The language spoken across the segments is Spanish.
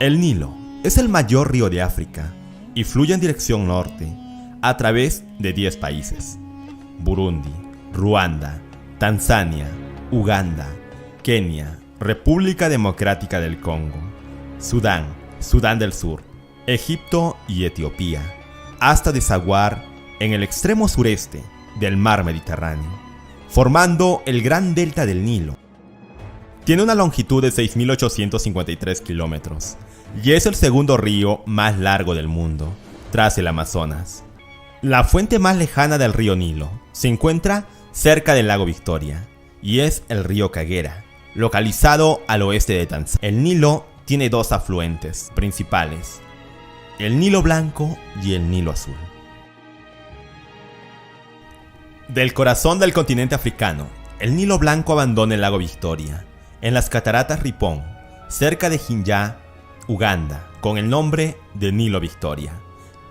El Nilo es el mayor río de África y fluye en dirección norte a través de 10 países: Burundi, Ruanda, Tanzania, Uganda, Kenia, República Democrática del Congo, Sudán, Sudán del Sur, Egipto y Etiopía, hasta desaguar en el extremo sureste del mar Mediterráneo, formando el Gran Delta del Nilo. Tiene una longitud de 6.853 kilómetros y es el segundo río más largo del mundo, tras el Amazonas. La fuente más lejana del río Nilo se encuentra cerca del lago Victoria y es el río Kagera, localizado al oeste de Tanzania. El Nilo tiene dos afluentes principales: el Nilo Blanco y el Nilo Azul. Del corazón del continente africano, el Nilo Blanco abandona el lago Victoria en las cataratas Ripon, cerca de Jinja, Uganda, con el nombre de Nilo Victoria.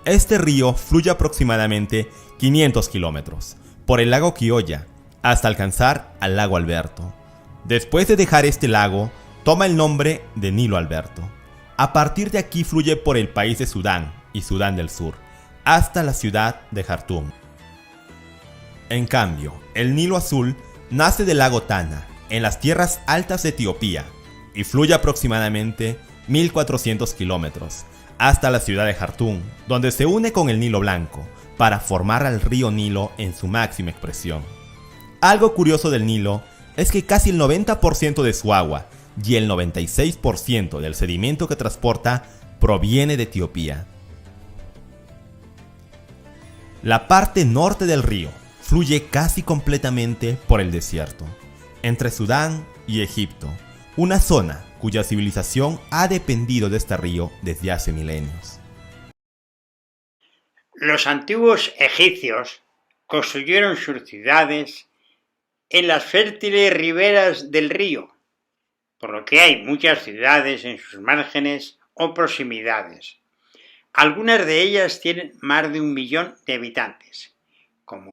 Este río fluye aproximadamente 500 kilómetros por el lago Kyoya hasta alcanzar al lago Alberto. Después de dejar este lago, toma el nombre de Nilo Alberto. A partir de aquí fluye por el país de Sudán y Sudán del Sur, hasta la ciudad de Jartum. En cambio, el Nilo Azul nace del lago Tana, en las tierras altas de Etiopía, y fluye aproximadamente 1.400 kilómetros, hasta la ciudad de Jartum, donde se une con el Nilo Blanco, para formar al río Nilo en su máxima expresión. Algo curioso del Nilo es que casi el 90% de su agua y el 96% del sedimento que transporta proviene de Etiopía. La parte norte del río fluye casi completamente por el desierto, entre Sudán y Egipto, una zona cuya civilización ha dependido de este río desde hace milenios. Los antiguos egipcios construyeron sus ciudades en las fértiles riberas del río, por lo que hay muchas ciudades en sus márgenes o proximidades. Algunas de ellas tienen más de 1 millón de habitantes, como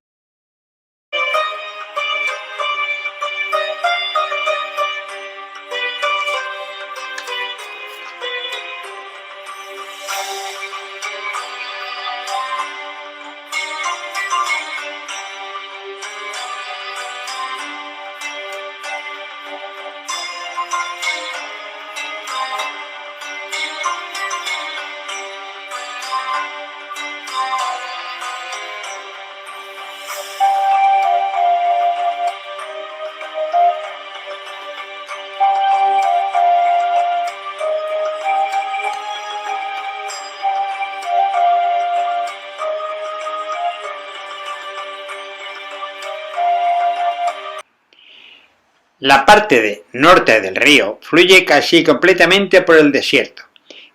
la parte norte del río fluye casi completamente por el desierto,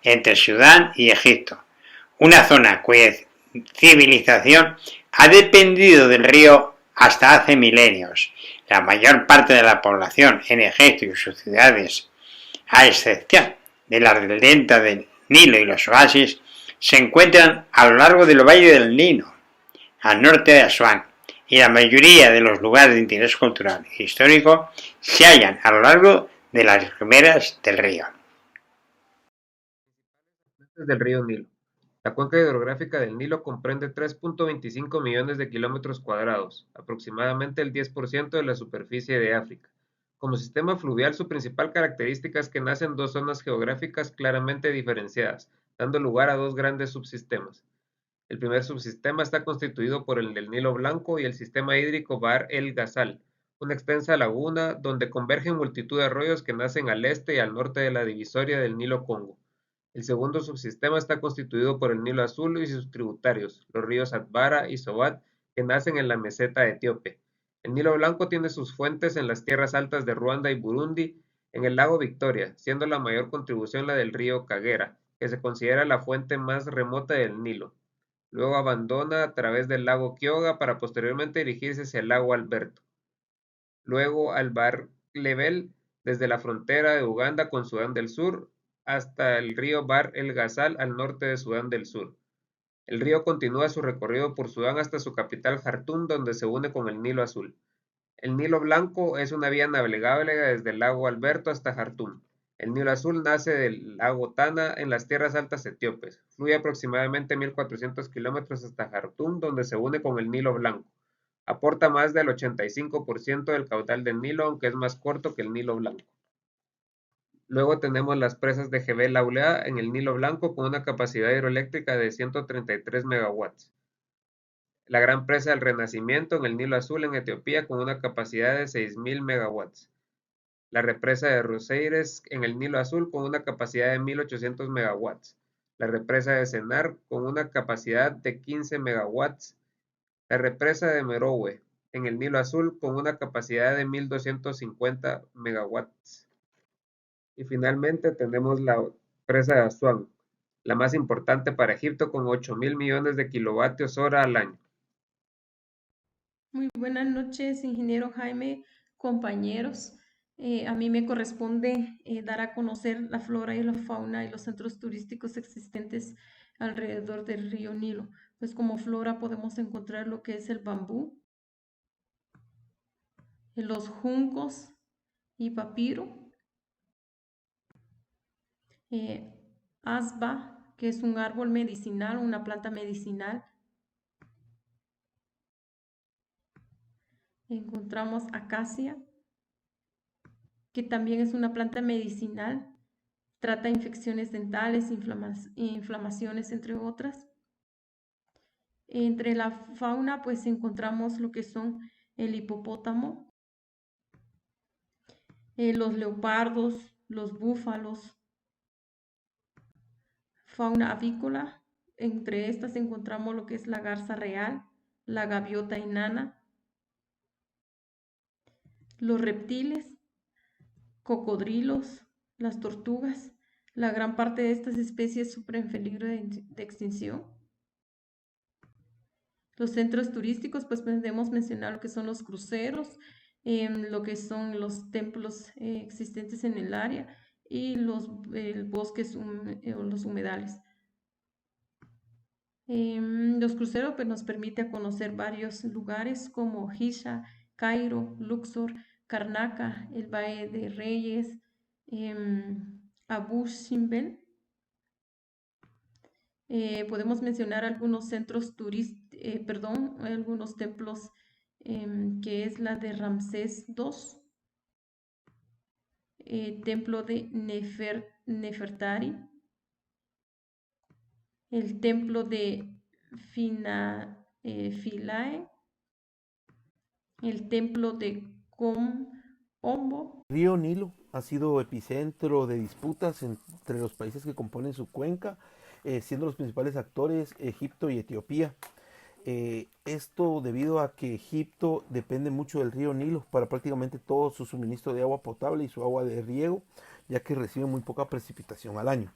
entre Sudán y Egipto, una zona cuya civilización ha dependido del río hasta hace milenios. La mayor parte de la población en Egipto y sus ciudades, a excepción de la del delta del Nilo y los oasis, se encuentran a lo largo del valle del Nilo, al norte de Asuán, y la mayoría de los lugares de interés cultural e histórico se hallan a lo largo de las riberas del río. Del río Nilo. La cuenca hidrográfica del Nilo comprende 3.25 millones de kilómetros cuadrados, aproximadamente el 10% de la superficie de África. Como sistema fluvial, su principal característica es que nace en dos zonas geográficas claramente diferenciadas, dando lugar a dos grandes subsistemas. El primer subsistema está constituido por el del Nilo Blanco y el sistema hídrico Bahr el Ghazal, una extensa laguna donde convergen multitud de arroyos que nacen al este y al norte de la divisoria del Nilo Congo. El segundo subsistema está constituido por el Nilo Azul y sus tributarios, los ríos Atbara y Sobat, que nacen en la meseta etíope. El Nilo Blanco tiene sus fuentes en las tierras altas de Ruanda y Burundi, en el lago Victoria, siendo la mayor contribución la del río Kagera, que se considera la fuente más remota del Nilo. Luego abandona a través del lago Kyoga para posteriormente dirigirse hacia el lago Alberto. Luego al Bahr Level, desde la frontera de Uganda con Sudán del Sur, hasta el río Bahr el Ghazal al norte de Sudán del Sur. El río continúa su recorrido por Sudán hasta su capital Jartum, donde se une con el Nilo Azul. El Nilo Blanco es una vía navegable desde el lago Alberto hasta Jartum. El Nilo Azul nace del lago Tana en las tierras altas etíopes. Fluye aproximadamente 1.400 kilómetros hasta Jartum, donde se une con el Nilo Blanco. Aporta más del 85% del caudal del Nilo, aunque es más corto que el Nilo Blanco. Luego tenemos las presas de Jebel Aulea en el Nilo Blanco con una capacidad hidroeléctrica de 133 megawatts. La gran presa del Renacimiento en el Nilo Azul en Etiopía con una capacidad de 6.000 megawatts. La represa de Ruseires en el Nilo Azul con una capacidad de 1.800 megawatts. La represa de Sennar con una capacidad de 15 megawatts. La represa de Merowe en el Nilo Azul con una capacidad de 1.250 megawatts. Y finalmente tenemos la presa de Asuán, la más importante para Egipto con 8.000 millones de kilovatios hora al año. Muy buenas noches, ingeniero Jaime, compañeros. A mí me corresponde dar a conocer la flora y la fauna y los centros turísticos existentes alrededor del río Nilo. Pues como flora podemos encontrar lo que es el bambú, los juncos y papiro, asba, que es un árbol medicinal, una planta medicinal. Encontramos acacia, que también es una planta medicinal, trata infecciones dentales, inflamaciones, entre otras. Entre la fauna, pues encontramos lo que son el hipopótamo, los leopardos, los búfalos, fauna avícola. Entre estas encontramos lo que es la garza real, la gaviota enana, los reptiles, cocodrilos, las tortugas. La gran parte de estas especies sufren en peligro de extinción. Los centros turísticos, pues podemos mencionar lo que son los cruceros, lo que son los templos existentes en el área y los bosques o los humedales. Los cruceros pues, nos permite conocer varios lugares como Giza, Cairo, Luxor, Karnaca, el Valle de Reyes, Abu Simbel. Podemos mencionar algunos centros algunos templos, que es la de Ramsés II, templo de Nefertari, el templo de Philae, el templo de Ombo. El río Nilo ha sido epicentro de disputas entre los países que componen su cuenca, siendo los principales actores Egipto y Etiopía. Esto debido a que Egipto depende mucho del río Nilo para prácticamente todo su suministro de agua potable y su agua de riego, ya que recibe muy poca precipitación al año.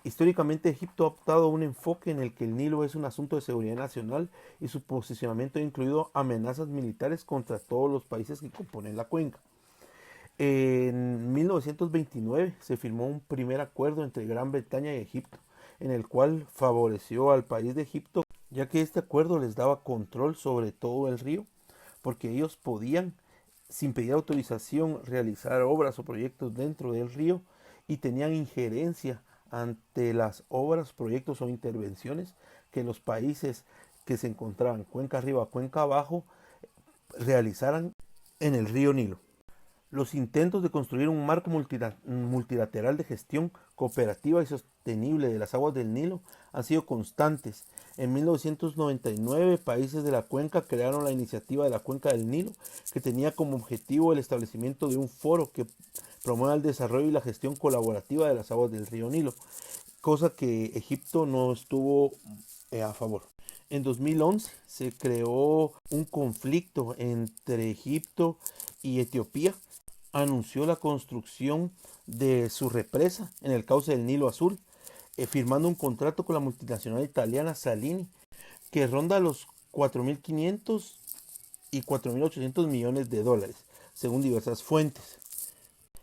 Históricamente Egipto ha optado un enfoque en el que el Nilo es un asunto de seguridad nacional y su posicionamiento ha incluido amenazas militares contra todos los países que componen la cuenca. En 1929 se firmó un primer acuerdo entre Gran Bretaña y Egipto, en el cual favoreció al país de Egipto, ya que este acuerdo les daba control sobre todo el río, porque ellos podían, sin pedir autorización, realizar obras o proyectos dentro del río y tenían injerencia ante las obras, proyectos o intervenciones que los países que se encontraban cuenca arriba, cuenca abajo, realizaran en el río Nilo. Los intentos de construir un marco multilateral de gestión cooperativa y sostenible de las aguas del Nilo han sido constantes. En 1999, países de la cuenca crearon la Iniciativa de la Cuenca del Nilo, que tenía como objetivo el establecimiento de un foro que promueva el desarrollo y la gestión colaborativa de las aguas del río Nilo, cosa que Egipto no estuvo a favor. En 2011 se creó un conflicto entre Egipto y Etiopía. Anunció la construcción de su represa en el cauce del Nilo Azul, firmando un contrato con la multinacional italiana Salini, que ronda los 4.500 y 4.800 millones de dólares, según diversas fuentes.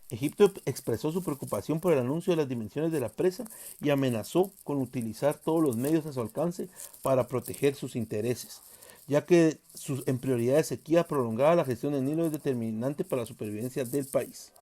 Egipto expresó su preocupación por el anuncio de las dimensiones de la presa y amenazó con utilizar todos los medios a su alcance para proteger sus intereses, ya que en prioridad de sequía prolongada la gestión del Nilo es determinante para la supervivencia del país.